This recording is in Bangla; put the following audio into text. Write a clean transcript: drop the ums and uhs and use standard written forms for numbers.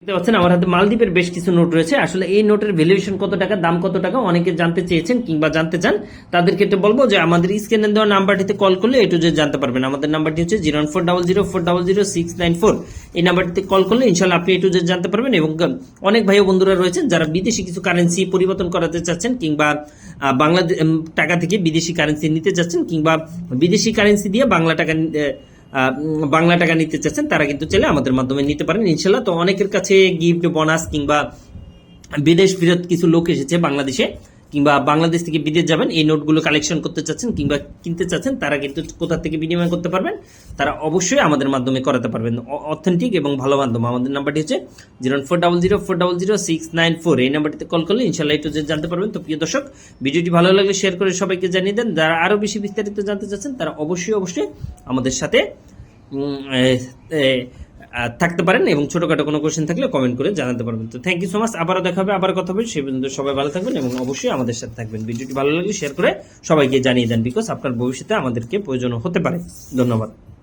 দেখতে পাচ্ছেন আমার হাতে মালদ্বীপের বেশ কিছু নোট রয়েছে। আসলে এই নোটের ভ্যালুয়েশন কত টাকা, দাম কত টাকা অনেকে জানতে চেয়েছেন কিংবা জানতে চান। তাদের ক্ষেত্রে বলবো যে আমাদের স্ক্রিনে দেওয়া নাম্বারটিতে কল করলে এটু যে জানতে পারবেন। আমাদের নাম্বারটি হচ্ছে 01400400694। এই নাম্বারটিতে কল করলে ইনশাল্লাহ আপনি এটু যে জানতে পারবেন। এবং অনেক ভাই ও বন্ধুরা রয়েছেন যারা বিদেশি কিছু কারেন্সি পরিবর্তন করাতে চাচ্ছেন কিংবা বাংলাদেশ টাকা থেকে বিদেশি কারেন্সি নিতে চাচ্ছেন কিংবা বিদেশি কারেন্সি দিয়ে বাংলা টাকা নিতে চাচ্ছেন, তারা কিন্তু চাইলে আমাদের মাধ্যমে নিতে পারেন ইনশাল্লাহ। তো অনেকের কাছে গিফট বোনাস কিংবা বিদেশ ফেরত কিছু লোক এসেছে বাংলাদেশে কিংবা বাংলাদেশ থেকে বিদেশ যাবেন, এই নোটগুলো কালেকশন করতে চাচ্ছেন কিংবা কিনতে চাচ্ছেন, তারা কিন্তু কোথা থেকে বিনিময় করতে পারবেন, তারা অবশ্যই আমাদের মাধ্যমে করাতে পারবেন। অথেন্টিক এবং ভালো মাধ্যম। আমাদের নাম্বারটি হচ্ছে 01400400694। এই নাম্বারটিতে কল করলে ইনশাল্লাহ একটু জানতে পারবেন। তো প্রিয় দর্শক, ভিডিওটি ভালো লাগলে শেয়ার করে সবাইকে জানিয়ে দেন। যারা আরো বেশি বিস্তারিত জানতে চাচ্ছেন তারা অবশ্যই আমাদের সাথে থাকতে পারেন এবং ছোটখাটো কোনো কোশ্চেন থাকলে কমেন্ট করে জানাতে পারবেন। তো থ্যাংক ইউ সো মাচ। আবারও দেখা হবে, আবার কথা হবে। সেই পর্যন্ত সবাই ভালো থাকবেন এবং অবশ্যই আমাদের সাথে থাকবেন। ভিডিওটি ভালো লাগলে শেয়ার করে সবাইকে জানিয়ে দেন, বিকজ আপনার ভবিষ্যতে আমাদেরকে প্রয়োজন হতে পারে। ধন্যবাদ।